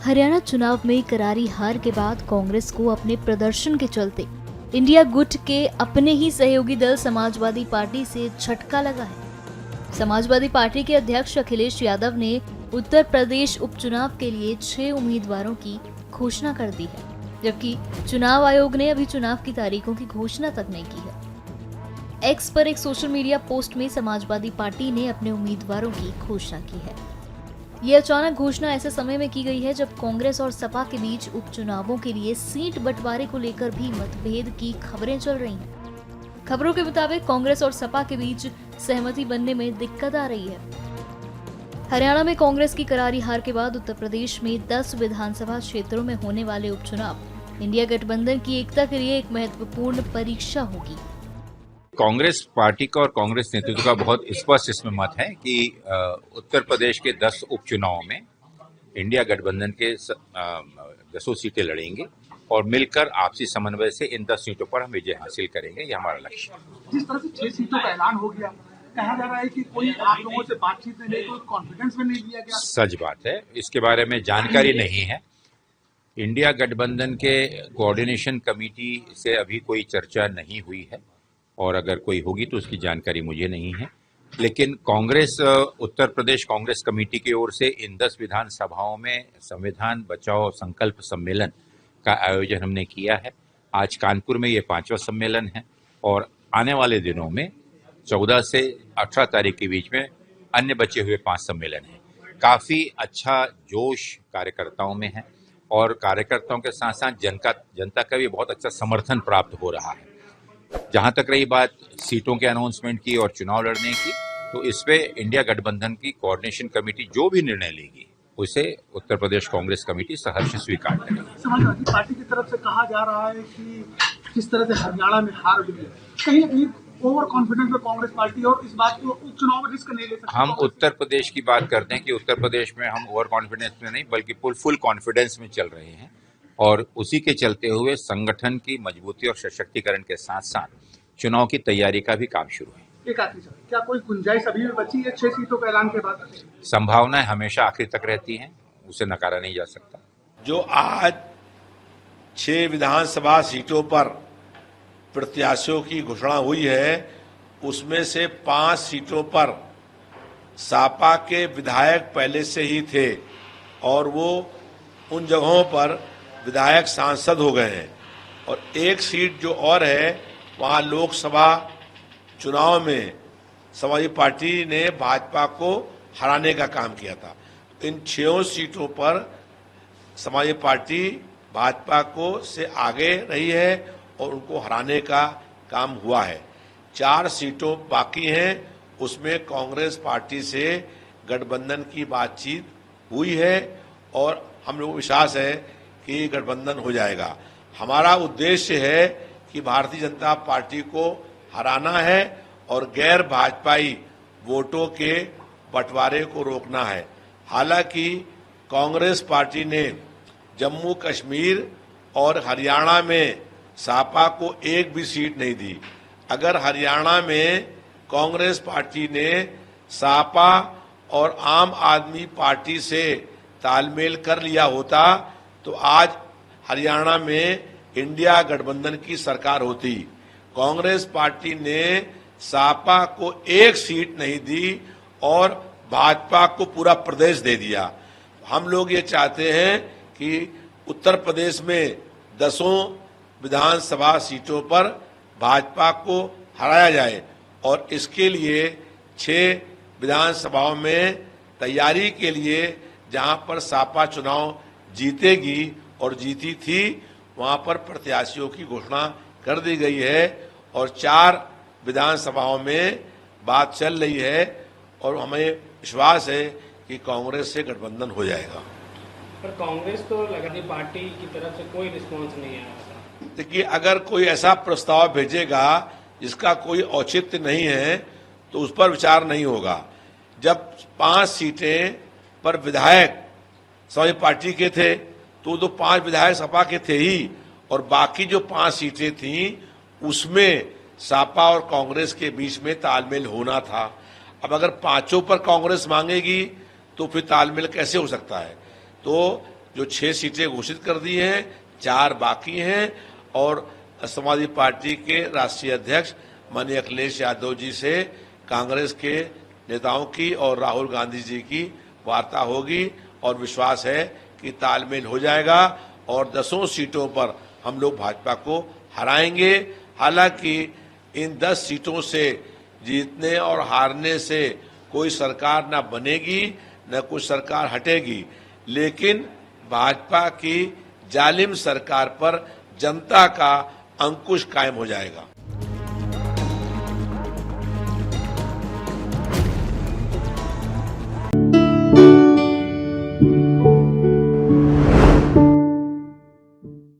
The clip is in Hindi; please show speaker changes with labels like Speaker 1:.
Speaker 1: हरियाणा चुनाव में करारी हार के बाद कांग्रेस को अपने प्रदर्शन के चलते इंडिया गुट के अपने ही सहयोगी दल समाजवादी पार्टी से झटका लगा है। समाजवादी पार्टी के अध्यक्ष अखिलेश यादव ने उत्तर प्रदेश उपचुनाव के लिए 6 उम्मीदवारों की घोषणा कर दी है, जबकि चुनाव आयोग ने अभी चुनाव की तारीखों की घोषणा तक नहीं की है। एक्स पर एक सोशल मीडिया पोस्ट में समाजवादी पार्टी ने अपने उम्मीदवारों की घोषणा की है। ये अचानक घोषणा ऐसे समय में की गई है जब कांग्रेस और सपा के बीच उपचुनावों के लिए सीट बंटवारे को लेकर भी मतभेद की खबरें चल रही हैं। खबरों के मुताबिक कांग्रेस और सपा के बीच सहमति बनने में दिक्कत आ रही है। हरियाणा में कांग्रेस की करारी हार के बाद उत्तर प्रदेश में 10 विधानसभा क्षेत्रों में होने वाले उपचुनाव इंडिया गठबंधन की एकता के लिए एक महत्वपूर्ण परीक्षा होगी।
Speaker 2: कांग्रेस पार्टी का और कांग्रेस नेतृत्व का बहुत स्पष्ट इसमें मत है कि उत्तर प्रदेश के 10 उपचुनावों में इंडिया गठबंधन के 10 सीटें लड़ेंगे और मिलकर आपसी समन्वय से इन 10 सीटों पर हम विजय हासिल करेंगे। ये हमारा लक्ष्य है।
Speaker 3: जिस तरह से 6 सीटों का ऐलान हो गया, कहा जा रहा है कि कोई आप लोगों से बातचीत में नहीं, कोई कॉन्फिडेंस में नहीं लिया गया।
Speaker 2: सच बात है, इसके बारे में जानकारी नहीं है। इंडिया गठबंधन के कोऑर्डिनेशन कमेटी से अभी कोई चर्चा नहीं हुई है और अगर कोई होगी तो उसकी जानकारी मुझे नहीं है। लेकिन कांग्रेस उत्तर प्रदेश कांग्रेस कमेटी की ओर से इन 10 विधानसभाओं में संविधान बचाओ संकल्प सम्मेलन का आयोजन हमने किया है। आज कानपुर में ये 5वां सम्मेलन है और आने वाले दिनों में 14 से 18 तारीख के बीच में अन्य बचे हुए 5 सम्मेलन हैं। काफी अच्छा जोश कार्यकर्ताओं में है और कार्यकर्ताओं के साथ साथ जनता का भी बहुत अच्छा समर्थन प्राप्त हो रहा है। जहां तक रही बात सीटों के अनाउंसमेंट की और चुनाव लड़ने की, तो इस पे इंडिया गठबंधन की कोऑर्डिनेशन कमेटी जो भी निर्णय लेगी उसे उत्तर प्रदेश कांग्रेस कमेटी सहर्ष स्वीकार करेगी।
Speaker 3: समाजवादी पार्टी की तरफ से कहा जा रहा है कि जिस तरह से हरियाणा में हार हुई है, कहीं ना कहीं ओवर कॉन्फिडेंस में कांग्रेस पार्टी और इस बात को उपचुनाव में रिस्क नहीं ले सकती।
Speaker 2: हम उत्तर प्रदेश की बात करते हैं कि उत्तर प्रदेश में हम ओवर कॉन्फिडेंस में नहीं बल्कि फुल कॉन्फिडेंस में चल रहे हैं और उसी के चलते हुए संगठन की मजबूती और सशक्तिकरण के साथ साथ चुनाव की तैयारी का भी काम शुरू है।
Speaker 3: एक आखिरी सवाल, क्या कोई गुंजाइश अभी भी बची है 6 सीटों के ऐलान के बाद?
Speaker 2: संभावनाएं हमेशा आखिर तक रहती हैं, उसे नकारा नहीं जा सकता।
Speaker 4: जो आज 6 विधानसभा सीटों पर प्रत्याशियों की घोषणा हुई है, उसमें से 5 सीटों पर सपा के विधायक पहले से ही थे और वो उन जगहों पर विधायक सांसद हो गए हैं और एक सीट जो और है वहां लोकसभा चुनाव में समाजवादी पार्टी ने भाजपा को हराने का काम किया था। इन 6 सीटों पर समाजवादी पार्टी भाजपा को से आगे रही है और उनको हराने का काम हुआ है। 4 सीटों बाकी हैं, उसमें कांग्रेस पार्टी से गठबंधन की बातचीत हुई है और हम लोग को विश्वास है कि गठबंधन हो जाएगा। हमारा उद्देश्य है कि भारतीय जनता पार्टी को हराना है और गैर भाजपाई वोटों के बंटवारे को रोकना है। हालांकि कांग्रेस पार्टी ने जम्मू कश्मीर और हरियाणा में सपा को एक भी सीट नहीं दी। अगर हरियाणा में कांग्रेस पार्टी ने सपा और आम आदमी पार्टी से तालमेल कर लिया होता तो आज हरियाणा में इंडिया गठबंधन की सरकार होती। कांग्रेस पार्टी ने सपा को एक सीट नहीं दी और भाजपा को पूरा प्रदेश दे दिया। हम लोग ये चाहते हैं कि उत्तर प्रदेश में 10 विधानसभा सीटों पर भाजपा को हराया जाए और इसके लिए 6 विधानसभाओं में तैयारी के लिए जहां पर सपा चुनाव जीतेगी और जीती थी वहां पर प्रत्याशियों की घोषणा कर दी गई है और 4 विधानसभाओं में बात चल रही है और हमें विश्वास है कि कांग्रेस से गठबंधन हो जाएगा।
Speaker 5: पर कांग्रेस तो लगातार पार्टी की तरफ से कोई रिस्पांस नहीं आया।
Speaker 4: देखिए, अगर कोई ऐसा प्रस्ताव भेजेगा जिसका कोई औचित्य नहीं है तो उस पर विचार नहीं होगा। जब 5 सीटें पर विधायक समाजवादी पार्टी के थे तो 5 विधायक सपा के थे ही और बाकी जो 5 सीटें थीं उसमें सपा और कांग्रेस के बीच में तालमेल होना था। अब अगर 5 पर कांग्रेस मांगेगी तो फिर तालमेल कैसे हो सकता है? तो जो 6 सीटें घोषित कर दी हैं, 4 बाकी हैं और समाजवादी पार्टी के राष्ट्रीय अध्यक्ष माननीय अखिलेश यादव जी से कांग्रेस के नेताओं की और राहुल गांधी जी की वार्ता होगी और विश्वास है कि तालमेल हो जाएगा और 10 सीटों पर हम लोग भाजपा को हराएंगे। हालांकि इन 10 सीटों से जीतने और हारने से कोई सरकार न बनेगी न कुछ सरकार हटेगी, लेकिन भाजपा की जालिम सरकार पर जनता का अंकुश कायम हो जाएगा।